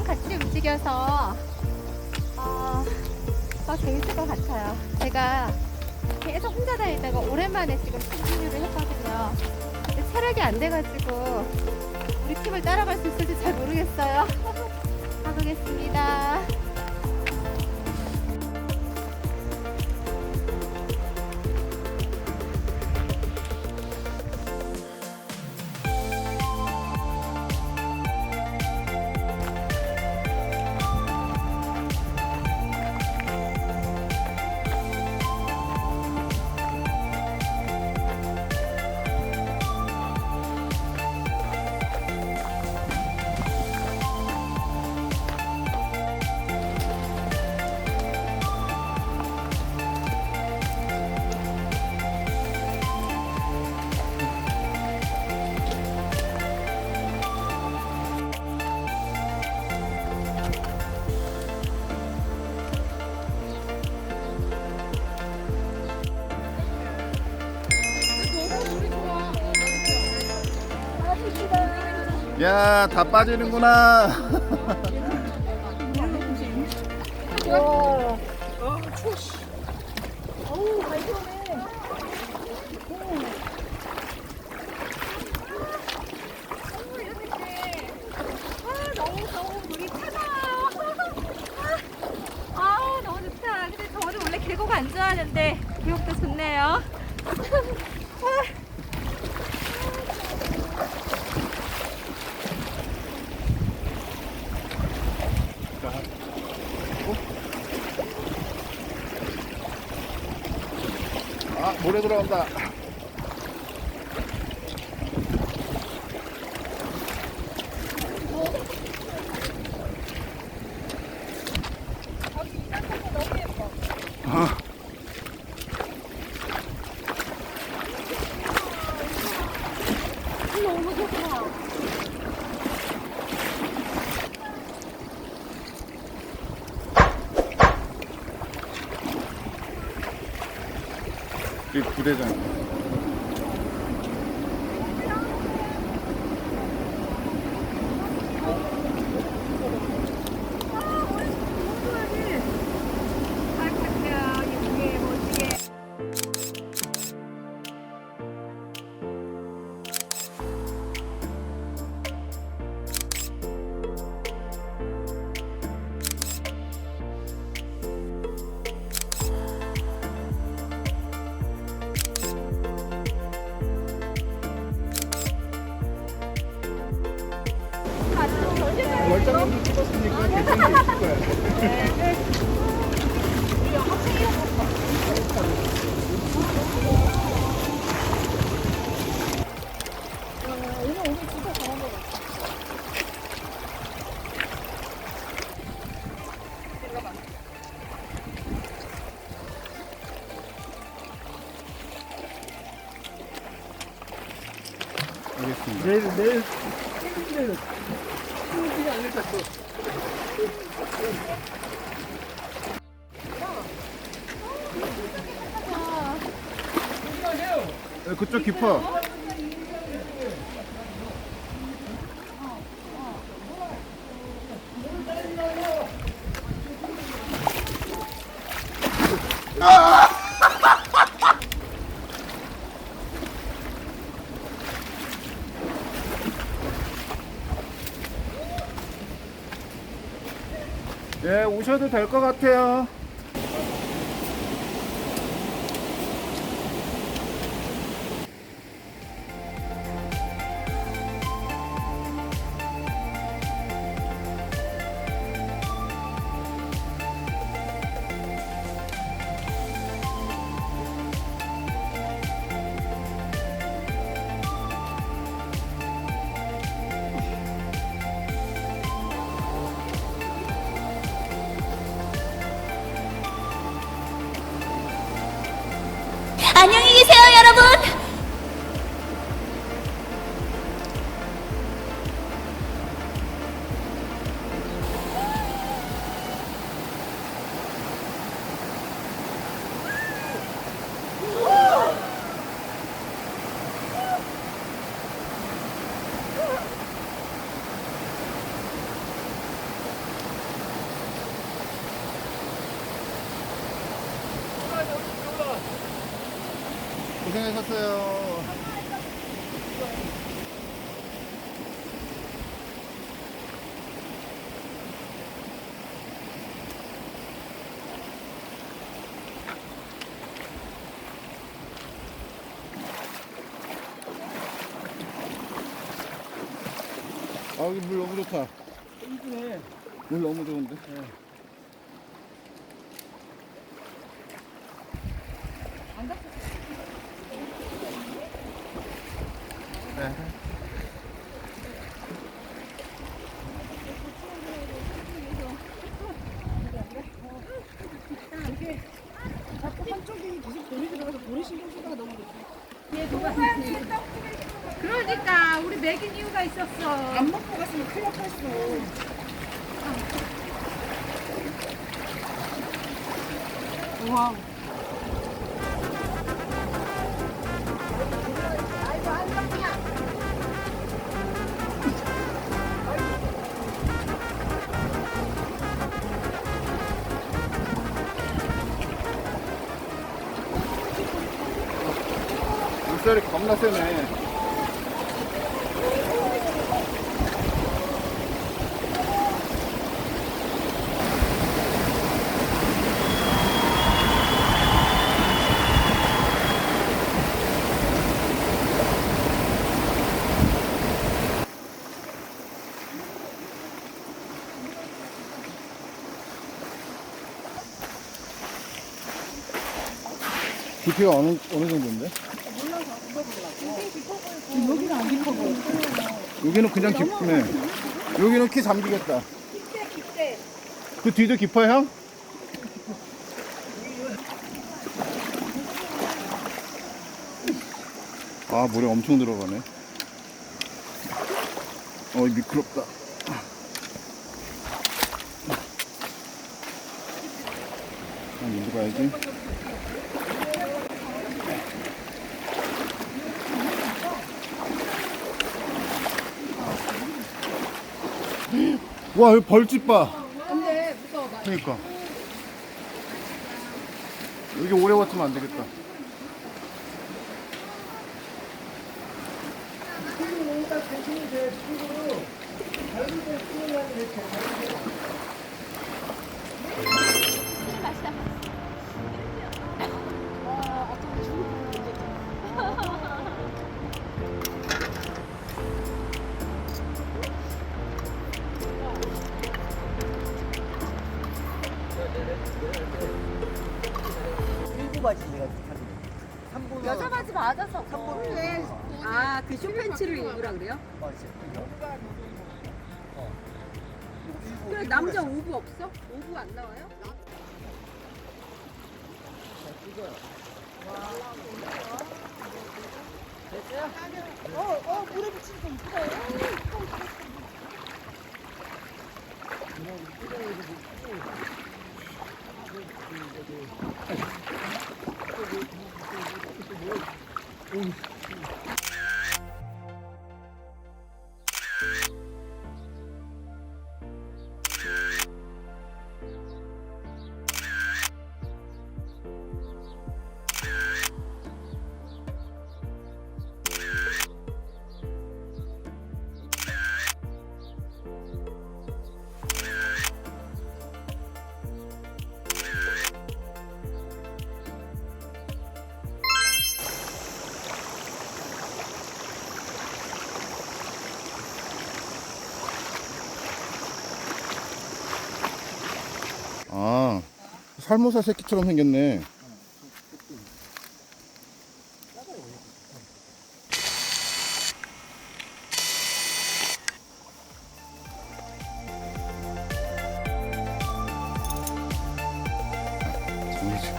친구랑 같이 움직여서 더 재밌을 것 같아요. 제가 계속 혼자 다니다가 오랜만에 지금 친구를 했거든요. 근데 체력이 안 돼가지고 우리 팀을 따라갈 수 있을지 잘 모르겠어요. 가보겠습니다. 야, 다 빠지는구나. 와. 추워. 어우, 잘 시원해. 너무 더워. 물이 차가워요. 너무 좋다. 근데 저는 원래 계곡 안 좋아하는데 계곡도 좋네요. 아, 모래 들어간다. 아. 너무 좋다. 이 부대장. 월장님도 찍었으니까 괜찮게 있을 거야. 오늘 진짜 잘한 것 같아. 알겠습니다. 내일 생일을 생일이 안 됐어. 그쪽 깊어. 예, 오셔도 될 것 같아요. 고생하셨어요. 아, 여기 물 너무 좋다. 이쁘네. 물 너무 좋은데. 네. 자꾸 한쪽이 계속 돌이 들어가서 돌이 신경 쓰다가 너무 좋다. 그러니까 우리 먹인 이유가 있었어. 안 먹고 갔으면 큰일 날 뻔했어. 와. 물살이 겁나 세네. 깊이가 어느 정도인데? 여기는 안 깊어 보여. 여기는 그냥 깊네. 여기는 키 잠기겠다. 그 뒤도 깊어요, 형? 아, 물에 엄청 들어가네. 미끄럽다. 일로 가야지. 와, 여기 벌집 봐. 근데 무서워. 그러니까. 여기 오래 버티면 안 되겠다. 일부 바지 내가 사는 3분 여자 바지 맞아서. 3분 아, 그 쇼팬츠를 입으라 그래요? 그래, 남자 오브 없어? 오브 안 나와요? 물에 붙이니까 이쁘다. 아, 살모사 새끼처럼 생겼네. 보이죠?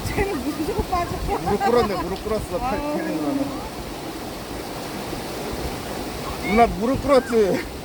쟤는 무조건 빠져. 무릎 꿇었네, 무릎 꿇었어. 패는 거는. 누나 무릎 꿇었지?